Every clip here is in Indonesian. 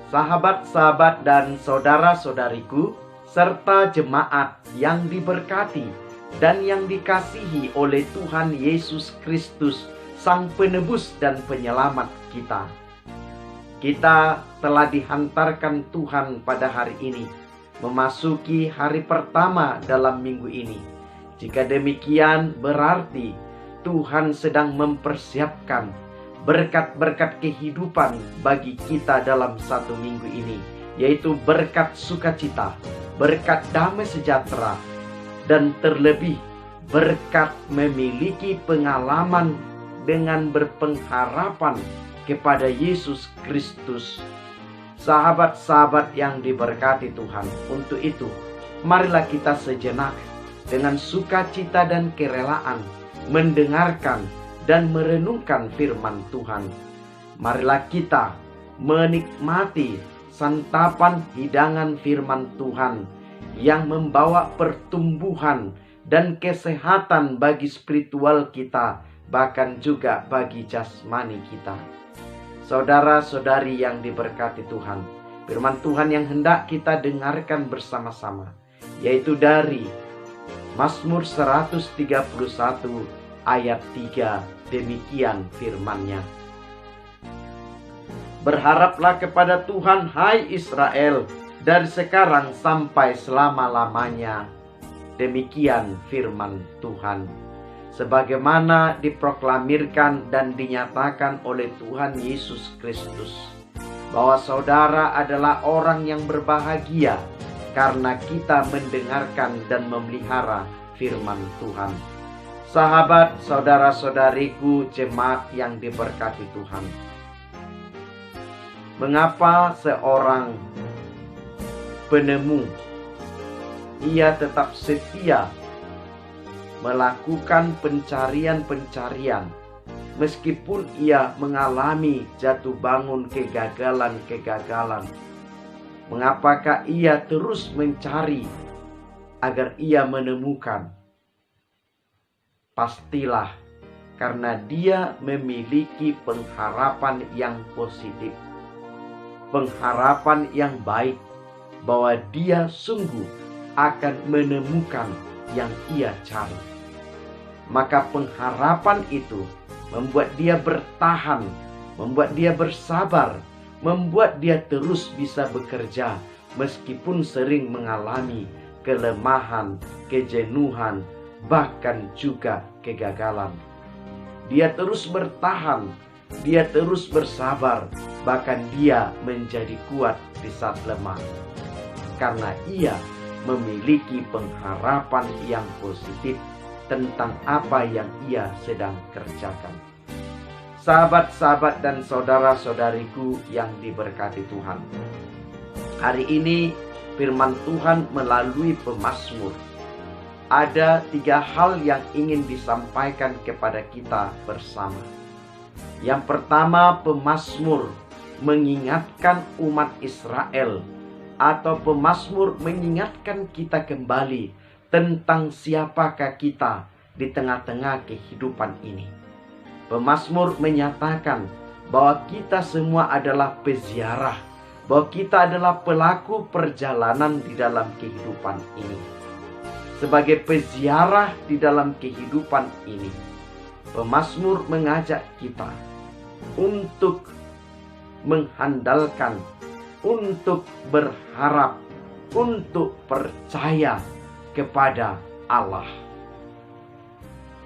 sahabat-sahabat dan saudara-saudariku, serta jemaat yang diberkati dan yang dikasihi oleh Tuhan Yesus Kristus, Sang Penebus dan Penyelamat kita. Kita telah dihantarkan Tuhan pada hari ini, memasuki hari pertama dalam minggu ini. Jika demikian, berarti Tuhan sedang mempersiapkan berkat-berkat kehidupan bagi kita dalam satu minggu ini, yaitu berkat sukacita, berkat damai sejahtera, dan terlebih berkat memiliki pengalaman dengan berpengharapan kepada Yesus Kristus. Sahabat-sahabat yang diberkati Tuhan, untuk itu marilah kita sejenak dengan sukacita dan kerelaan mendengarkan dan merenungkan firman Tuhan. Marilah kita menikmati santapan hidangan firman Tuhan yang membawa pertumbuhan dan kesehatan bagi spiritual kita, bahkan juga bagi jasmani kita. Saudara-saudari yang diberkati Tuhan, firman Tuhan yang hendak kita dengarkan bersama-sama, yaitu dari Mazmur 131 ayat 3, demikian firman-Nya. Berharaplah kepada Tuhan, hai Israel, dari sekarang sampai selama-lamanya. Demikian firman Tuhan. Sebagaimana diproklamirkan dan dinyatakan oleh Tuhan Yesus Kristus, bahwa saudara adalah orang yang berbahagia karena kita mendengarkan dan memelihara firman Tuhan. Sahabat, saudara-saudariku, jemaat yang diberkati Tuhan, mengapa seorang penemu ia tetap setia melakukan pencarian-pencarian meskipun ia mengalami jatuh bangun kegagalan-kegagalan? Mengapakah ia terus mencari agar ia menemukan? Pastilah karena dia memiliki pengharapan yang positif, pengharapan yang baik, bahwa dia sungguh akan menemukan yang ia cari. Maka pengharapan itu membuat dia bertahan, membuat dia bersabar, membuat dia terus bisa bekerja meskipun sering mengalami kelemahan, kejenuhan, bahkan juga kegagalan. Dia terus bertahan, dia terus bersabar, bahkan dia menjadi kuat di saat lemah, karena ia memiliki pengharapan yang positif tentang apa yang ia sedang kerjakan. Sahabat-sahabat dan saudara-saudariku yang diberkati Tuhan, hari ini firman Tuhan melalui pemazmur. Ada 3 hal yang ingin disampaikan kepada kita bersama. Yang pertama, pemazmur mengingatkan umat Israel, atau pemazmur mengingatkan kita kembali tentang siapakah kita di tengah-tengah kehidupan ini. Pemazmur menyatakan bahwa kita semua adalah peziarah, bahwa kita adalah pelaku perjalanan di dalam kehidupan ini. Sebagai peziarah di dalam kehidupan ini, pemazmur mengajak kita untuk mengandalkan, untuk berharap, untuk percaya kepada Allah,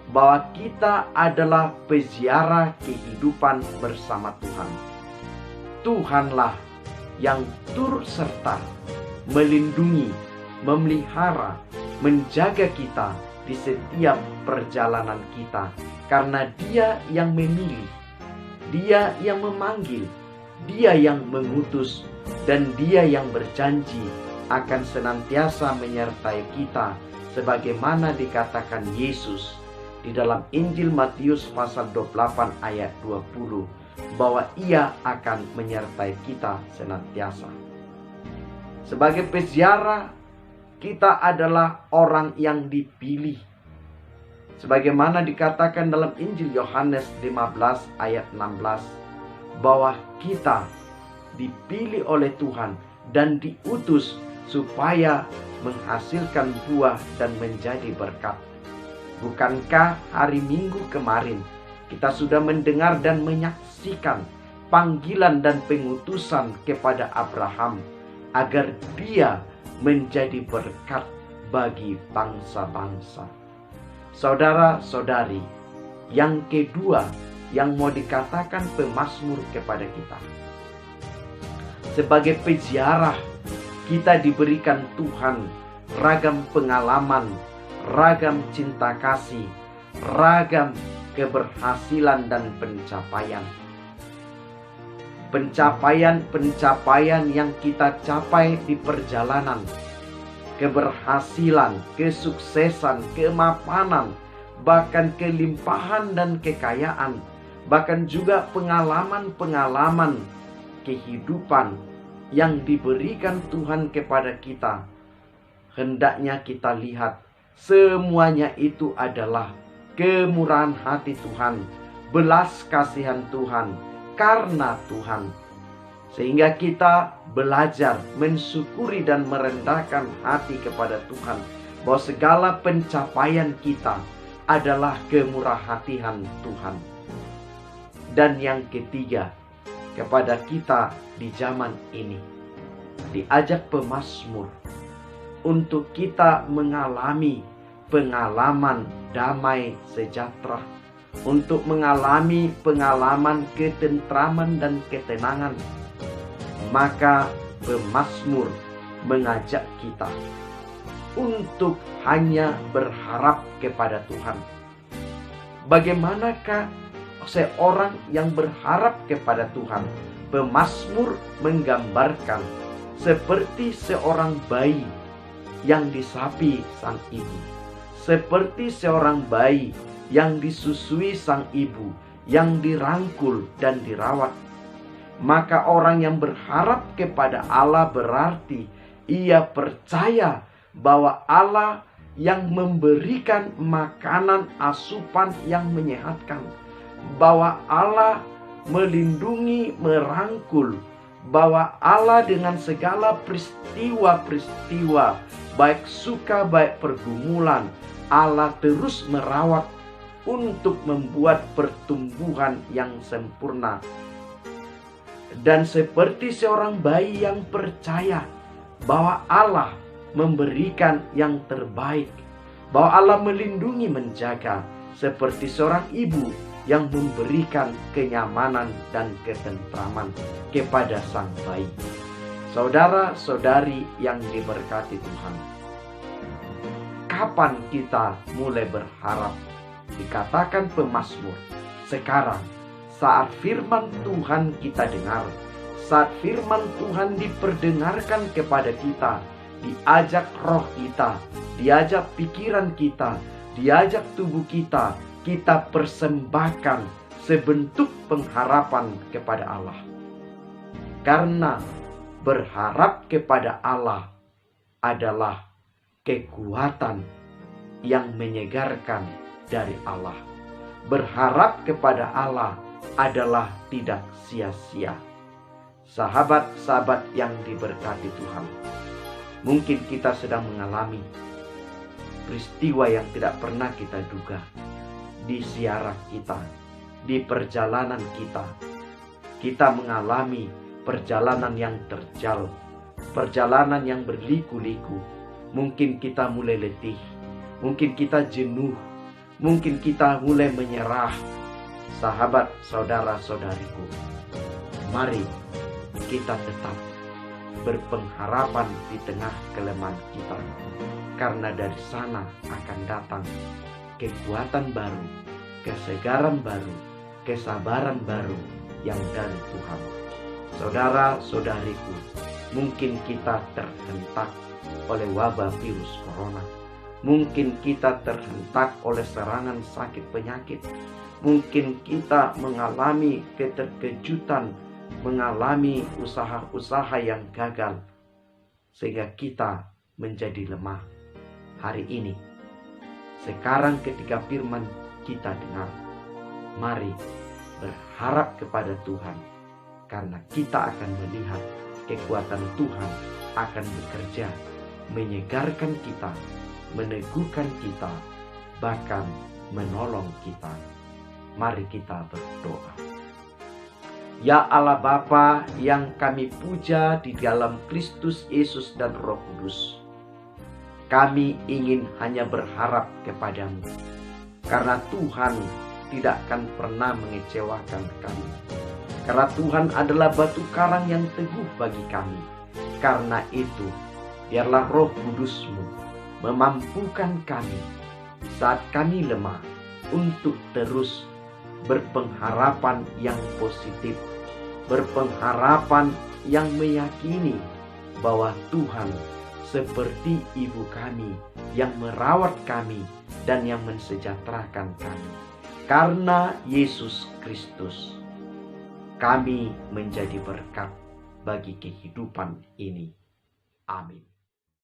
bahwa kita adalah peziarah kehidupan bersama Tuhan. Tuhanlah yang turut serta melindungi, memelihara, menjaga kita di setiap perjalanan kita, karena Dia yang memilih, Dia yang memanggil, Dia yang mengutus, dan Dia yang berjanji akan senantiasa menyertai kita, sebagaimana dikatakan Yesus di dalam Injil Matius pasal 28 ayat 20, bahwa Ia akan menyertai kita senantiasa. Sebagai peziarah, kita adalah orang yang dipilih, sebagaimana dikatakan dalam Injil Yohanes 15 ayat 16, bahwa kita dipilih oleh Tuhan dan diutus supaya menghasilkan buah dan menjadi berkat. Bukankah hari Minggu kemarin kita sudah mendengar dan menyaksikan panggilan dan pengutusan kepada Abraham agar dia menjadi berkat bagi bangsa-bangsa. Saudara-saudari, yang kedua yang mau dikatakan pemazmur kepada kita, sebagai peziarah kita diberikan Tuhan ragam pengalaman, ragam cinta kasih, ragam keberhasilan dan pencapaian. Pencapaian yang kita capai di perjalanan, keberhasilan, kesuksesan, kemapanan, bahkan kelimpahan dan kekayaan, bahkan juga pengalaman-pengalaman kehidupan yang diberikan Tuhan kepada kita. Hendaknya kita lihat semuanya itu adalah kemurahan hati Tuhan, belas kasihan Tuhan, karena Tuhan. Sehingga kita belajar mensyukuri dan merendahkan hati kepada Tuhan, bahwa segala pencapaian kita adalah kemurahhatian Tuhan. Dan yang ketiga, kepada kita di zaman ini, diajak pemazmur untuk kita mengalami pengalaman damai sejahtera, untuk mengalami pengalaman ketentraman dan ketenangan. Maka pemazmur mengajak kita untuk hanya berharap kepada Tuhan. Bagaimanakah seorang yang berharap kepada Tuhan? Pemazmur menggambarkan seperti seorang bayi yang disapi sang ibu, seperti seorang bayi yang disusui sang ibu, yang dirangkul dan dirawat. Maka orang yang berharap kepada Allah berarti ia percaya bahwa Allah yang memberikan makanan asupan yang menyehatkan, bahwa Allah melindungi, merangkul, bahwa Allah dengan segala peristiwa-peristiwa, baik suka baik pergumulan, Allah terus merawat untuk membuat pertumbuhan yang sempurna. Dan seperti seorang bayi yang percaya bahwa Allah memberikan yang terbaik, bahwa Allah melindungi, menjaga, seperti seorang ibu yang memberikan kenyamanan dan ketentraman kepada sang bayi. Saudara-saudari yang diberkati Tuhan, kapan kita mulai berharap? Dikatakan pemazmur, sekarang, saat firman Tuhan kita dengar, saat firman Tuhan diperdengarkan kepada kita, diajak roh kita, diajak pikiran kita, diajak tubuh kita, kita persembahkan sebentuk pengharapan kepada Allah. Karena berharap kepada Allah adalah kekuatan yang menyegarkan dari Allah. Berharap kepada Allah adalah tidak sia-sia. Sahabat-sahabat yang diberkati Tuhan, mungkin kita sedang mengalami peristiwa yang tidak pernah kita duga di ziarah kita, di perjalanan kita. Kita mengalami perjalanan yang terjal, perjalanan yang berliku-liku. Mungkin kita mulai letih, mungkin kita jenuh, mungkin kita mulai menyerah. Sahabat, saudara-saudariku, mari kita tetap berpengharapan di tengah kelemahan kita, karena dari sana akan datang kekuatan baru, kesegaran baru, kesabaran baru yang dari Tuhan. Saudara-saudariku, mungkin kita terhentak oleh wabah virus corona, mungkin kita terhentak oleh serangan sakit penyakit, mungkin kita mengalami keterkejutan, mengalami usaha-usaha yang gagal, sehingga kita menjadi lemah. Hari ini, sekarang ketika firman kita dengar, mari berharap kepada Tuhan, karena kita akan melihat kekuatan Tuhan akan bekerja, menyegarkan kita, meneguhkan kita, bahkan menolong kita. Mari kita berdoa. Ya Allah Bapa yang kami puja di dalam Kristus Yesus dan Roh Kudus, kami ingin hanya berharap kepadamu, karena Tuhan tidak akan pernah mengecewakan kami. Karena Tuhan adalah batu karang yang teguh bagi kami. Karena itu, biarlah Roh Kudus-Mu memampukan kami saat kami lemah untuk terus berpengharapan yang positif, berpengharapan yang meyakini bahwa Tuhan seperti ibu kami yang merawat kami dan yang mensejahterakan kami. Karena Yesus Kristus, kami menjadi berkat bagi kehidupan ini. Amin.